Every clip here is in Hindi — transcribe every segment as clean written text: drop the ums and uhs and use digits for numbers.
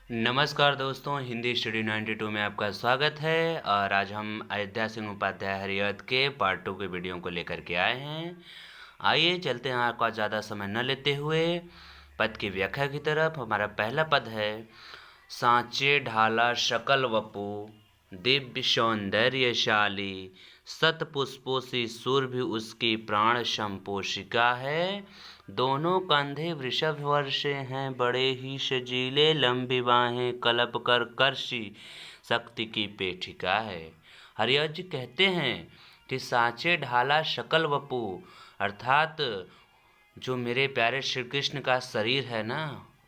नमस्कार दोस्तों, हिंदी स्टडी 92 में आपका स्वागत है। और आज हम अयोध्या सिंह उपाध्याय हरिऔध के पार्ट 2 के वीडियो को लेकर के आए हैं। आइए चलते हैं आपका ज़्यादा समय न लेते हुए पद की व्याख्या की तरफ। हमारा पहला पद है, सांचे ढाला शकल वपु दिव्य सौंदर्यशाली, सत पुष्पों से सुरभि उसकी प्राण संपोषिका है। दोनों कंधे वृषभ वर्षे हैं, बड़े ही सजीले, लंबी बाहें कलप कर कर्षी, शक्ति की पेटिका है। हरिऔध जी कहते हैं कि सांचे ढाला शकल वपु, अर्थात जो मेरे प्यारे श्री कृष्ण का शरीर है ना,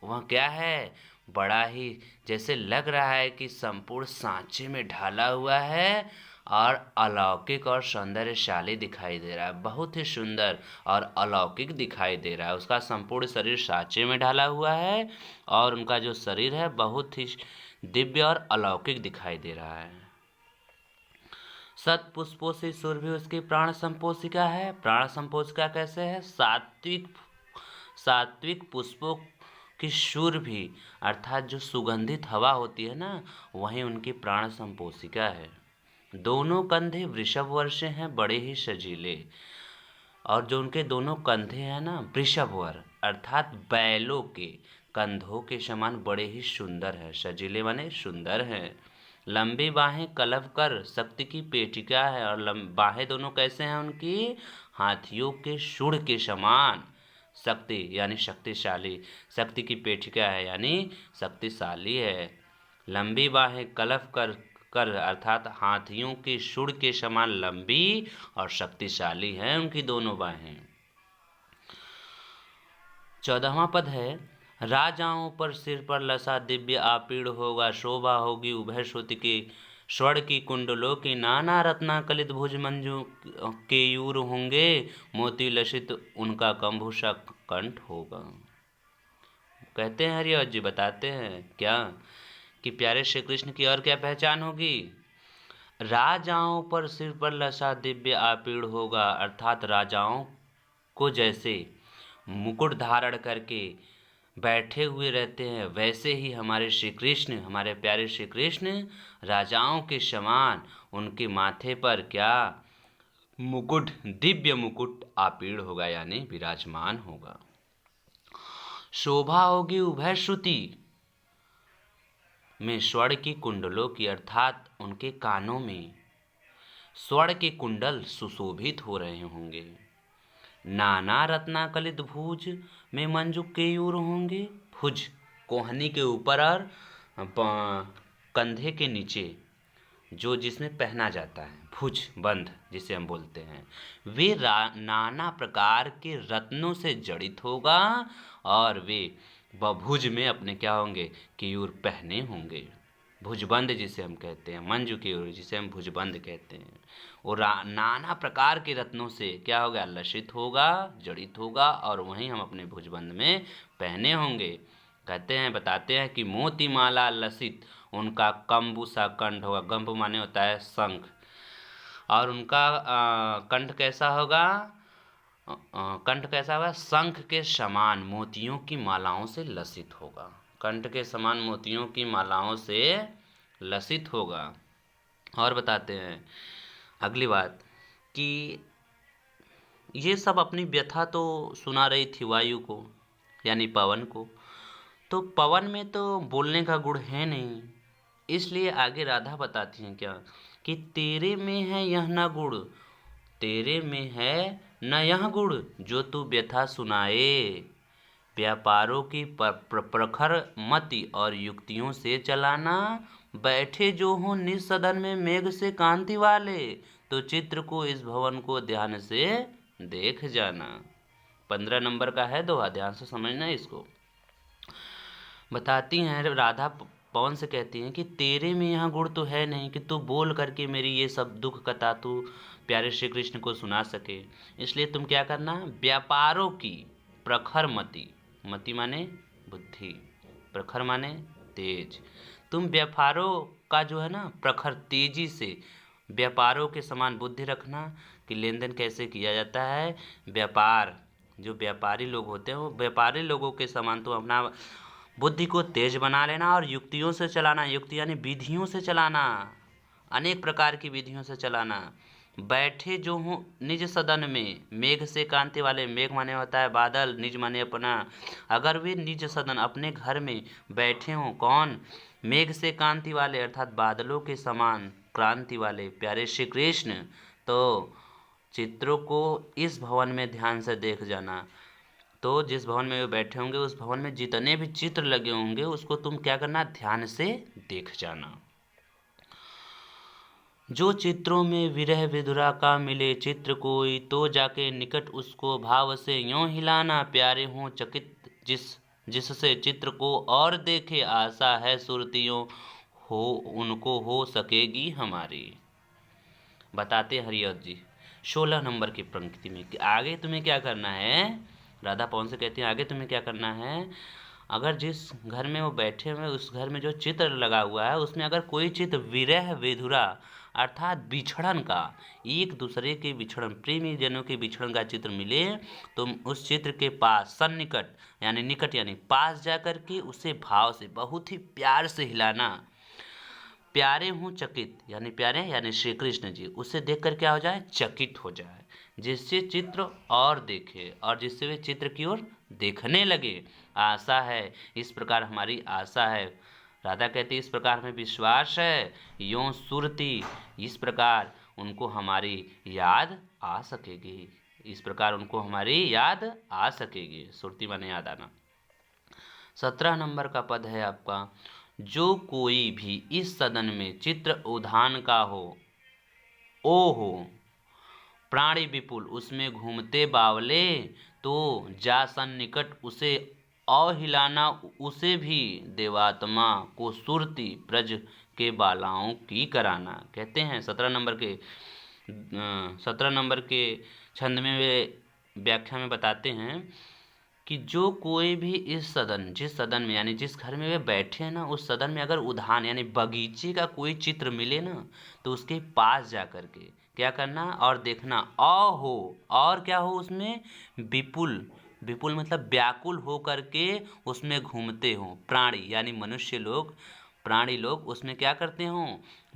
वह क्या है, बड़ा ही जैसे लग रहा है कि संपूर्ण सांचे में ढाला हुआ है और अलौकिक और सौंदर्यशाली दिखाई दे रहा है। बहुत ही सुंदर और अलौकिक दिखाई दे रहा है। उसका संपूर्ण शरीर सांचे में ढाला हुआ है और उनका जो शरीर है बहुत ही दिव्य और अलौकिक दिखाई दे रहा है। सत पुष्पों से सुरभि उसकी प्राण संपोषिका है। प्राण संपोषिका कैसे है? सात्विक पुष्पों की सुरभि, अर्थात जो सुगंधित हवा होती है ना, वही उनकी प्राण संपोषिका है। दोनों कंधे वृषभ वर्षे हैं, बड़े ही सजीले। और जो उनके दोनों कंधे हैं ना, वृषभ वर अर्थात बैलों के कंधों के समान बड़े ही सुंदर है। सजीले माने सुंदर हैं। लंबी बाहें कलव कर शक्ति की पेटिका है। और बाहें दोनों कैसे हैं उनकी? हाथियों के सूंड के समान। शक्ति यानी शक्तिशाली, शक्ति की पेटिका है यानी शक्तिशाली है। लंबी बाहें कलफ कर अर्थात हाथियों के सूंड के समान लंबी और शक्तिशाली हैं उनकी दोनों बाहें। 14वां पद है, राजाओं पर सिर पर लसा दिव्य आपीड़ होगा, शोभा होगी उभय श्रुति की, स्वर्ण की कुंडलों की, नाना रत्नाकलित भुज मंजू केयूर होंगे, मोती लसित उनका कंभूषा कंठ होगा। कहते हैं हरिऔध जी, बताते हैं क्या कि प्यारे श्री कृष्ण की और क्या पहचान होगी? राजाओं पर सिर पर लसा दिव्य आपीड़ होगा, अर्थात राजाओं को जैसे मुकुट धारण करके बैठे हुए रहते हैं, वैसे ही हमारे श्री कृष्ण, हमारे प्यारे श्री कृष्ण राजाओं के समान उनके माथे पर क्या मुकुट, दिव्य मुकुट आपीड़ होगा यानी विराजमान होगा। शोभा होगी उभय श्रुति में स्वर्ण की कुंडलों की, अर्थात उनके कानों में स्वर्ण के कुंडल सुशोभित हो रहे होंगे। नाना रत्नाकलित भुज में मंजू केयूर होंगे। भुज कोहनी के ऊपर और कंधे के नीचे जो जिसमें पहना जाता है, भुज बंध जिसे हम बोलते हैं, वे नाना प्रकार के रत्नों से जड़ित होगा और वे भुज में अपने क्या होंगे, केयूर पहने होंगे। भुजबंद जिसे हम कहते हैं, मंजू केयूर जिसे हम भुजबंद कहते हैं, वो नाना प्रकार के रत्नों से क्या होगा, लसित होगा, जड़ित होगा और वहीं हम अपने भुजबंद में पहने होंगे। कहते हैं, बताते हैं कि मोती माला लसित उनका कंबुसा कंठ होगा। गंभ माने होता है शंख। और उनका कंठ कैसा होगा? कंठ कैसा होगा? शंख के समान मोतियों की मालाओं से लसित होगा। कंठ के समान मोतियों की मालाओं से लसित होगा। और बताते हैं अगली बात कि ये सब अपनी व्यथा तो सुना रही थी वायु को यानी पवन को। तो पवन में तो बोलने का गुण है नहीं, इसलिए आगे राधा बताती हैं क्या कि तेरे में है यह न गुण, तेरे में है न यह गुण, जो तू व्यथा सुनाए। व्यापारों की प्रखर मति और युक्तियों से चलाना, बैठे जो हो निज सदन में मेघ से कांति वाले, तो चित्र को इस भवन को ध्यान से देख जाना। 15 नंबर का है दोहा, ध्यान से समझना इसको। बताती हैं राधा, पवन से कहती हैं कि तेरे में यह गुण तो है नहीं कि तू बोल करके मेरी ये सब दुख कथा तू प्यारे श्री कृष्ण को सुना सके। इसलिए तुम क्या करना, व्यापारों की प्रखर मति, मति माने बुद्धि, प्रखर माने तेज, तुम व्यापारों का जो है ना प्रखर तेजी से व्यापारों के समान बुद्धि रखना कि लेन देन कैसे किया जाता है। व्यापार जो व्यापारी लोग होते हैं वो व्यापारी लोगों के समान तुम अपना बुद्धि को तेज बना लेना और युक्तियों से चलाना, युक्ति यानी विधियों से चलाना, अनेक प्रकार की विधियों से चलाना। बैठे जो हों निज सदन में, मेघ से कांति वाले, मेघ माने होता है बादल, निज माने अपना। अगर वे निज सदन अपने घर में बैठे हों, कौन? मेघ से कांति वाले अर्थात बादलों के समान क्रांति वाले प्यारे श्री कृष्ण, तो चित्रों को इस भवन में ध्यान से देख जाना। तो जिस भवन में वे बैठे होंगे उस भवन में जितने भी चित्र लगे होंगे उसको तुम क्या करना, ध्यान से देख जाना। जो चित्रों में विरह विधुरा का मिले चित्र कोई, तो जाके निकट उसको भाव से यूं हिलाना, प्यारे हों चकित जिससे चित्र को और देखे, आशा है सुरतियों हो उनको हो सकेगी हमारी। बताते हरिहर जी 16 नंबर की पंक्ति में कि आगे तुम्हें क्या करना है। राधा पवन से कहती है आगे तुम्हें क्या करना है, अगर जिस घर में वो बैठे हुए उस घर में जो चित्र लगा हुआ है उसमें अगर कोई चित्र विरह विधुरा अर्थात बिछड़न का, एक दूसरे के बिछड़न, प्रेमी जनों के बिछड़न का चित्र मिले, तो उस चित्र के पास सन्निकट यानी निकट यानी पास जाकर के उसे भाव से बहुत ही प्यार से हिलाना। प्यारे हूँ चकित यानी प्यारे यानी श्री कृष्ण जी, उसे देखकर क्या हो जाए, चकित हो जाए, जिससे चित्र और देखे और जिससे वे चित्र की ओर देखने लगे। आशा है, इस प्रकार हमारी आशा है। राधा कहती इस प्रकार हमें विश्वास है, यों सुरती, इस प्रकार उनको हमारी याद आ सकेगी, इस प्रकार उनको हमारी याद आ सकेगी। सुरती माने याद आना। 17 नंबर का पद है आपका, जो कोई भी इस सदन में चित्र उधान का हो, ओ हो प्राणी विपुल उसमें घूमते बावले, तो जा सन्निकट उसे और हिलाना, उसे भी देवात्मा को सुरती ब्रज के बालाओं की कराना। कहते हैं 17 नंबर के छंद में वे व्याख्या में बताते हैं कि जो कोई भी इस सदन, जिस सदन में यानी जिस घर में वे बैठे हैं ना, उस सदन में अगर उद्यान यानी बगीचे का कोई चित्र मिले ना, तो उसके पास जा कर के क्या करना और देखना, हो और क्या हो उसमें, विपुल, विपुल मतलब व्याकुल हो करके उसमें घूमते हों, प्राणी यानी मनुष्य लोग, प्राणी लोग उसमें क्या करते हों,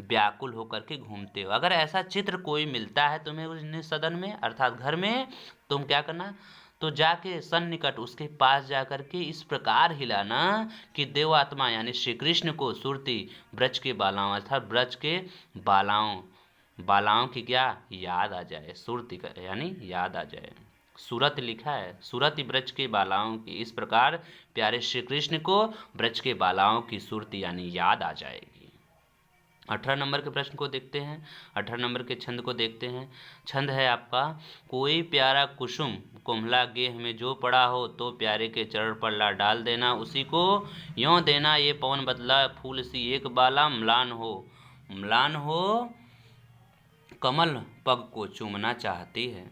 व्याकुल होकर के घूमते हो। अगर ऐसा चित्र कोई मिलता है तुम्हें उस सदन में अर्थात घर में, तुम क्या करना, तो जाके सन्निकट उसके पास जाकर के इस प्रकार हिलाना कि देवात्मा यानी श्री कृष्ण को सुरती ब्रज के बालाओं अर्थात ब्रज के बालाओं की क्या याद आ जाए, सुरती का यानी याद आ जाए। सूरत लिखा है, सूरत ब्रज के बालाओं की, इस प्रकार प्यारे श्री कृष्ण को ब्रज के बालाओं की सुरती यानी याद आ जाएगी। 18 नंबर के प्रश्न को देखते हैं, 18 नंबर के छंद को देखते हैं। छंद है आपका, कोई प्यारा कुसुम कुम्हला गेह में जो पड़ा हो, तो प्यारे के चरण पर ला डाल देना, उसी को यों देना ये पवन बदला फूल सी एक बाला, म्लान हो कमल पग को चूमना चाहती है।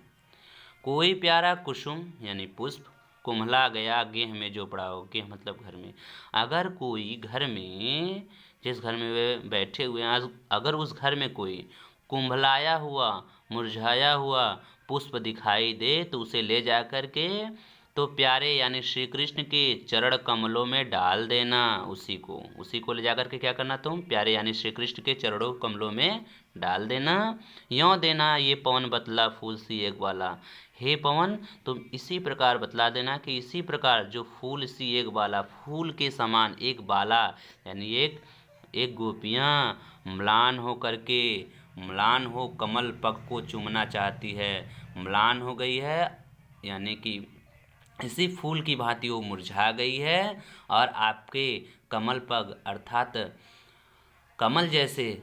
कोई प्यारा कुसुम यानी पुष्प, कुम्हला गया गेह में जो पड़ा हो, गेह मतलब घर में, अगर कोई घर में जिस घर में वे बैठे हुए हैं अगर उस घर में कोई कुंभलाया हुआ मुरझाया हुआ पुष्प दिखाई दे, तो उसे ले जा कर के तो प्यारे यानी श्री कृष्ण के चरण कमलों में डाल देना, उसी को ले जा कर के क्या करना, तुम प्यारे यानी श्री कृष्ण के चरणों कमलों में डाल देना। यों देना ये पवन बतला फूल सी एक बाला, हे पवन तुम इसी प्रकार बतला देना कि इसी प्रकार जो फूल सी एक बाला, फूल के समान एक बाला यानी एक गोपियाँ म्लान हो करके, म्लान हो कमल पग को चूमना चाहती है, म्लान हो गई है यानी कि इसी फूल की भांति वो मुरझा गई है और आपके कमल पग अर्थात कमल जैसे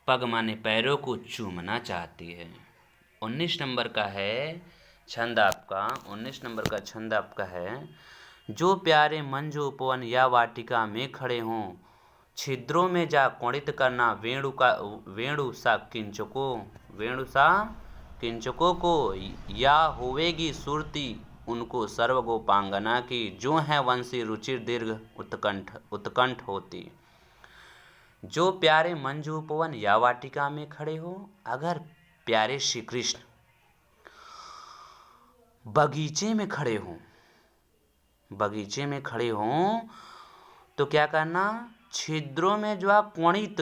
पग माने पैरों को चूमना चाहती है। 19 नंबर का है छंद आपका, 19 नंबर का छंद आपका है, जो प्यारे मंजू उपवन या वाटिका में खड़े हों, छिद्रों में जा कोणित करना वेणु सा किंचको को, या होवेगी सुरती उनको सर्व गोपांगना की, जो है वंशी रुचिर दीर्घ उत्कंठ होती। जो प्यारे मंजू उपवन या वाटिका में खड़े हो, अगर प्यारे श्री कृष्ण बगीचे में खड़े हों तो क्या करना, छिद्रों में जो क्वणित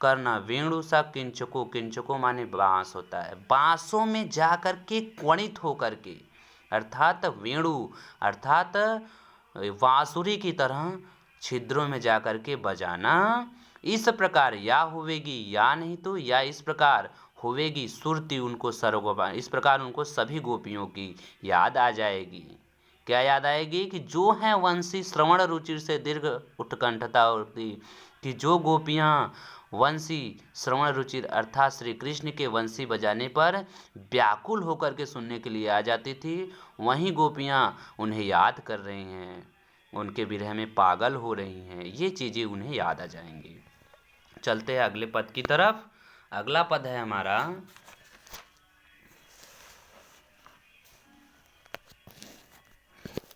करना, वेणु सा किंचको, किंचको माने बांस होता है, बांसों में जा कर के क्वणित होकर के, अर्थात वेणु अर्थात बांसुरी की तरह छिद्रों में जा कर के बजाना। इस प्रकार या होवेगी, या नहीं तो या इस प्रकार होवेगी सुरती उनको सर्वगोपा, इस प्रकार उनको सभी गोपियों की याद आ जाएगी। क्या याद आएगी, कि जो है वंशी श्रवण रुचिर से दीर्घ उत्कंठता होती, कि जो गोपियाँ वंशी श्रवण रुचिर अर्थात श्री कृष्ण के वंशी बजाने पर व्याकुल होकर के सुनने के लिए आ जाती थी, वहीं गोपियाँ उन्हें याद कर रही हैं, उनके विरह में पागल हो रही हैं, ये चीज़ें उन्हें याद आ जाएंगी। चलते हैं अगले पद की तरफ। अगला पद है हमारा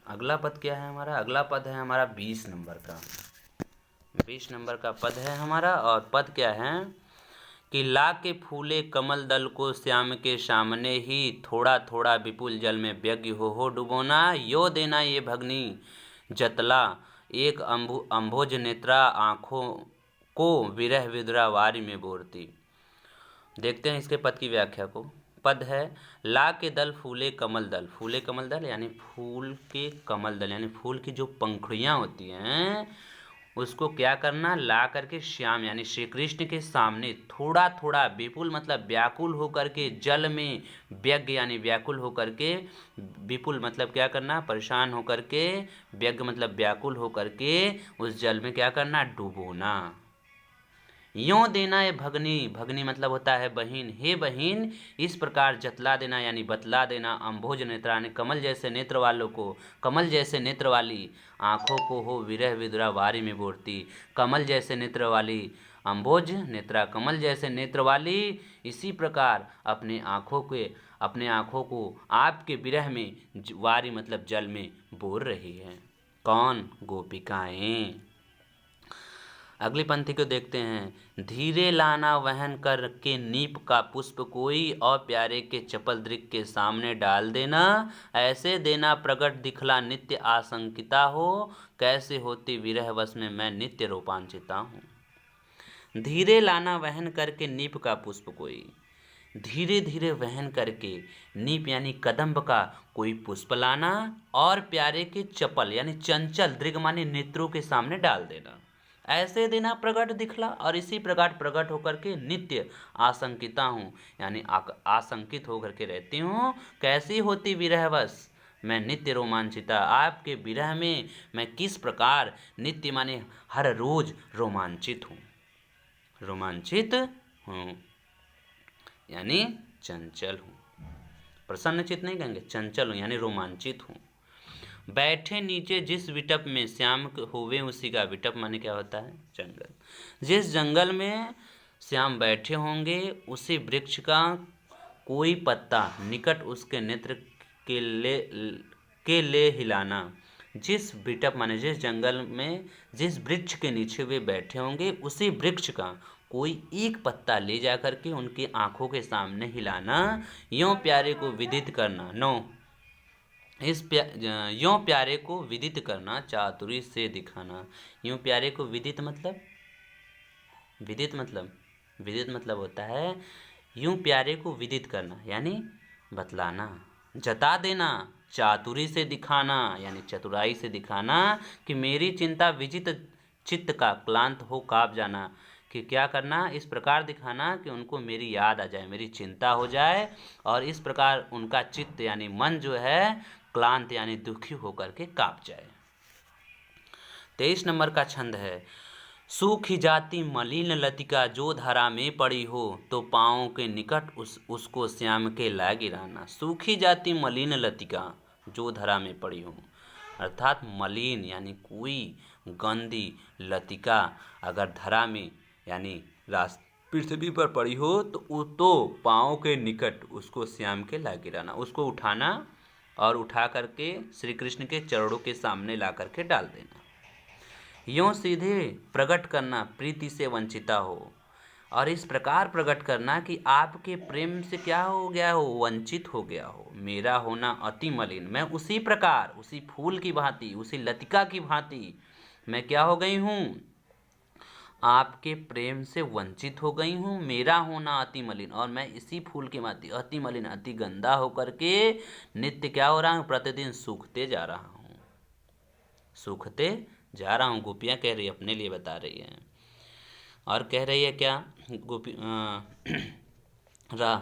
अगला पद क्या है हमारा, अगला पद है हमारा 20 नंबर का, 20 नंबर का पद है हमारा। और पद क्या है, कि ला के फूले कमल दल को श्याम के सामने ही, थोड़ा थोड़ा विपुल जल में व्यग्र हो डुबोना, यो देना ये भगनी जतला, एक अम्भोज नेत्रा आँखों को विरह विदुरा वारी में बोरती। देखते हैं इसके पद की व्याख्या को। पद है, ला के दल फूले कमल दल, फूले कमल दल यानी फूल के कमल दल, यानी फूल की जो पंखुड़ियाँ होती हैं उसको क्या करना, ला करके श्याम यानी श्री कृष्ण के सामने थोड़ा थोड़ा, विपुल मतलब व्याकुल होकर के, जल में व्यग्र यानी व्याकुल होकर के, विपुल मतलब क्या करना, परेशान होकर के, व्यग्र मतलब व्याकुल होकर के उस जल में क्या करना, डुबोना। यों देना है भगनी, भगनी मतलब होता है बहिन, हे बहिन इस प्रकार जतला देना यानी बतला देना, अम्भोज नेत्रा ने कमल जैसे नेत्र वालों को, कमल जैसे नेत्र वाली आँखों को हो विरह विदुरा वारी में बोरती, कमल जैसे नेत्र वाली अम्भोज नेत्रा कमल जैसे नेत्र वाली, इसी प्रकार अपने आँखों को आपके विरह में वारी मतलब जल में बोर रही है। कौन, गोपिकाएं। अगली पंक्ति को देखते हैं, धीरे लाना वहन कर के नीप का पुष्प कोई, और प्यारे के चपल दृक के सामने डाल देना, ऐसे देना प्रगट दिखला नित्य आशंकिता हो, कैसे होती विरह वश में मैं नित्य रोमांचिता हूँ। धीरे लाना वहन करके नीप का पुष्प कोई, धीरे धीरे वहन करके, नीप यानी कदम्ब का कोई पुष्प लाना, और प्यारे के चपल यानी चंचल दृग माने नेत्रों के सामने डाल देना, ऐसे देना प्रगट दिखला, और इसी प्रकार प्रकट होकर के नित्य आशंकिता हूँ यानी आशंकित होकर के रहती हूँ, कैसी होती विरहवश मैं नित्य रोमांचिता, आपके विरह में मैं किस प्रकार नित्य माने हर रोज रोमांचित हूँ, रोमांचित हूँ यानी चंचल हूँ, प्रसन्नचित नहीं कहेंगे, चंचल हूँ यानी रोमांचित हूँ। बैठे नीचे जिस विटप में श्याम होवे उसी का विटप माने क्या होता है, जंगल। जिस जंगल में श्याम बैठे होंगे उसी वृक्ष का कोई पत्ता निकट उसके नेत्र के ले हिलाना। जिस विटप माने जिस जंगल में जिस वृक्ष के नीचे वे बैठे होंगे उसी वृक्ष का कोई एक पत्ता ले जा करके उनकी आंखों के सामने हिलाना, यों प्यारे को विदित करना, यों प्यारे को विदित करना, चातुरी से दिखाना। यों प्यारे को विदित मतलब विदित मतलब होता है यूं प्यारे को विदित करना यानी बतलाना, जता देना, चातुरी से दिखाना यानी चतुराई से दिखाना, कि मेरी चिंता विजित चित्त का क्लांत हो काँप जाना, कि क्या करना, इस प्रकार दिखाना कि उनको मेरी याद आ जाए, मेरी चिंता हो जाए, और इस प्रकार उनका चित्त यानी मन जो है क्लांत यानी दुखी होकर के काँप जाए। 23 नंबर का छंद है, सूखी जाती मलिन लतिका जो धारा में पड़ी हो, तो पाँव के निकट उसको श्याम के ला गिराना। सूखी जाती मलिन लतिका जो धारा में पड़ी हो, अर्थात मलिन यानी कोई गंदी लतिका अगर धरा में यानी पृथ्वी पर पड़ी हो तो पाँव के निकट उसको श्याम के ला गिराना, उसको उठाना और उठा करके श्री कृष्ण के चरणों के सामने ला करके डाल देना। यों सीधे प्रकट करना प्रीति से वंचिता हो, और इस प्रकार प्रकट करना कि आपके प्रेम से क्या हो गया हो, वंचित हो गया हो। मेरा होना अति मलिन, मैं उसी प्रकार उसी फूल की भांति उसी लतिका की भांति मैं क्या हो गई हूँ? आपके प्रेम से वंचित हो गई हूँ। मेरा होना अति मलिन, और मैं इसी फूल की भांति अति मलिन, अति गंदा होकर के नित्य क्या हो रहा हूँ? प्रतिदिन सूखते जा रहा हूँ, सूखते जा रहा हूँ। गोपियाँ कह रही है, अपने लिए बता रही है। और कह रही है क्या गोपी रा,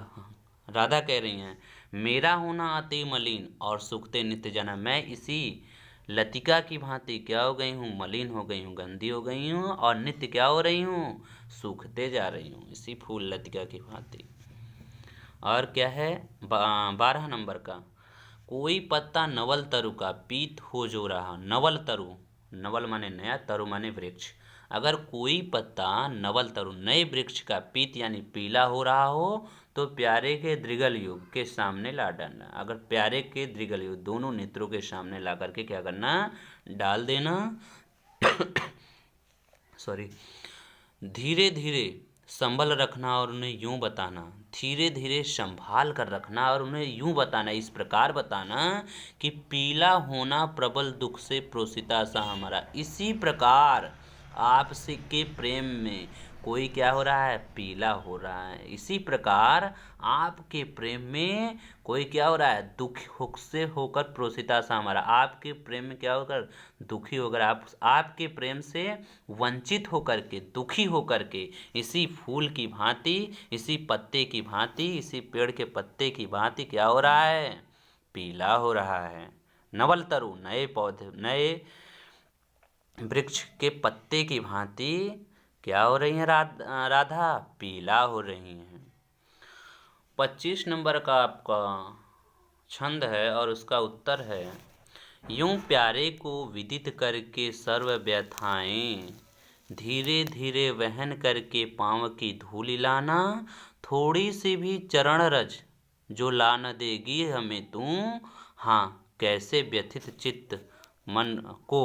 राधा कह रही हैं, मेरा होना अति मलिन और सूखते नित्य जाना। मैं इसी लतिका की भांति क्या हो गई हूँ? मलिन हो गई हूँ, गंदी हो गई हूँ, और नित्य क्या हो रही हूँ? सूखते जा रही हूँ, इसी फूल लतिका की भांति। और क्या है 12 नंबर का, कोई पत्ता नवल तरु का पीत हो जो रहा। नवल तरु, नवल माने नया, तरु माने वृक्ष। अगर कोई पत्ता नवल तरु नए वृक्ष का पीत यानी पीला हो रहा हो तो प्यारे के दृगल युग के सामने ला डालना। अगर प्यारे के दृगल युग दोनों नेत्रों के सामने ला करके क्या करना? डाल देना। सॉरी। धीरे धीरे संभल रखना और उन्हें यूं बताना, धीरे धीरे संभाल कर रखना और उन्हें यूं बताना, इस प्रकार बताना कि पीला होना प्रबल दुख से प्रोसिता सा हमारा। इसी प्रकार आपसे के प्रेम में कोई क्या हो रहा है? पीला हो रहा है। इसी प्रकार आपके प्रेम में कोई क्या हो रहा है? दुख से होकर प्रोसिता सा हमारा। आपके प्रेम में क्या होकर? दुखी होकर, आपके प्रेम से वंचित होकर के, दुखी होकर के, इसी फूल की भांति, इसी पत्ते की भांति, इसी पेड़ के पत्ते की भांति क्या हो रहा है? पीला हो रहा है। नवल तरु नए पौधे, नए वृक्ष के पत्ते की भांति क्या हो रही है राधा? पीला हो रही हैं। 25 नंबर का आपका छंद है और उसका उत्तर है, यूं प्यारे को विदित करके सर्व व्यथाएं, धीरे धीरे वहन करके पांव की धूलि लाना, थोड़ी सी भी चरण रज जो ला न देगी हमें तू, हाँ कैसे व्यथित चित्त मन को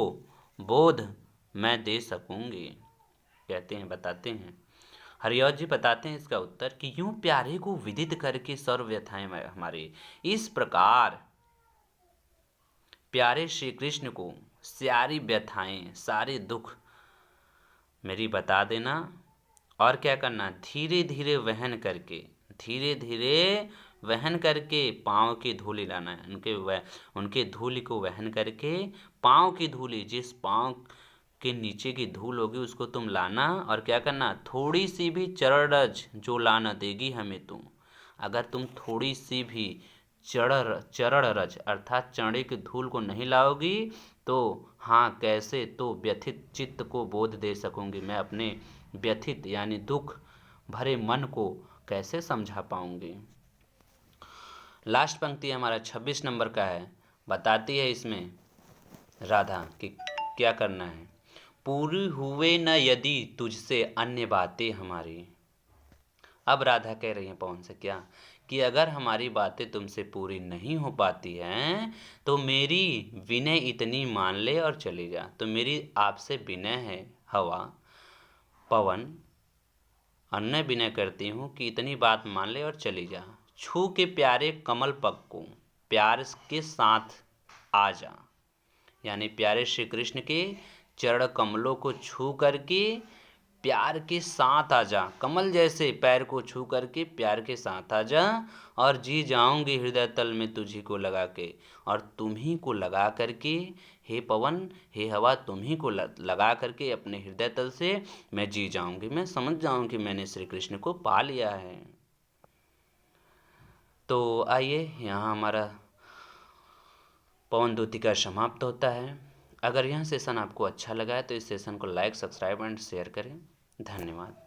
बोध मैं दे सकूंगी। कहते हैं, बताते हैं, हरिऔध जी बताते हैं इसका उत्तर कि यूं प्यारे को विदित करके सर्व व्यथाएं हमारे, इस प्रकार प्यारे श्री कृष्ण को सारी व्यथाएं, सारे दुख मेरी बता देना। और क्या करना? धीरे धीरे वहन करके, धीरे धीरे वहन करके पाँव की धूलि लाना है। उनके धूलि को वहन करके पाँव की धूलि, जिस पाँव के नीचे की धूल होगी उसको तुम लाना। और क्या करना? थोड़ी सी भी चरण रज जो ला न देगी हमें तुम। अगर तुम थोड़ी सी भी चरण रज अर्थात चढ़े की धूल को नहीं लाओगी तो हाँ कैसे तो व्यथित चित्त को बोध दे सकूंगी। मैं अपने व्यथित यानी दुख भरे मन को कैसे समझा पाऊंगी। लास्ट पंक्ति हमारा 26 नंबर का है। बताती है इसमें राधा कि क्या करना है। पूरी हुए न यदि तुझसे अन्य बातें हमारी। अब राधा कह रही है पवन से क्या कि अगर हमारी बातें तुमसे पूरी नहीं हो पाती हैं तो मेरी विनय इतनी मान ले और चली जा। तो मेरी आपसे विनय है हवा, पवन, अन्य विनय करती हूँ कि इतनी बात मान ले और चली जा। छू के प्यारे कमल पग को प्यार के साथ आ जा, यानी प्यारे श्री कृष्ण के चरण कमलों को छू करके प्यार के साथ आ जा। कमल जैसे पैर को छू करके प्यार के साथ आ जा। और जी जाऊंगी हृदय तल में तुझी को लगा के, और तुम्ही को लगा करके हे पवन, हे हवा, तुम्ही को लगा करके अपने हृदय तल से मैं जी जाऊंगी। मैं समझ जाऊंगी कि मैंने श्री कृष्ण को पा लिया है। तो आइए यहाँ हमारा पवन दूतिका समाप्त होता है। अगर यह सेशन आपको अच्छा लगा है तो इस सेशन को लाइक, सब्सक्राइब एंड शेयर करें। धन्यवाद।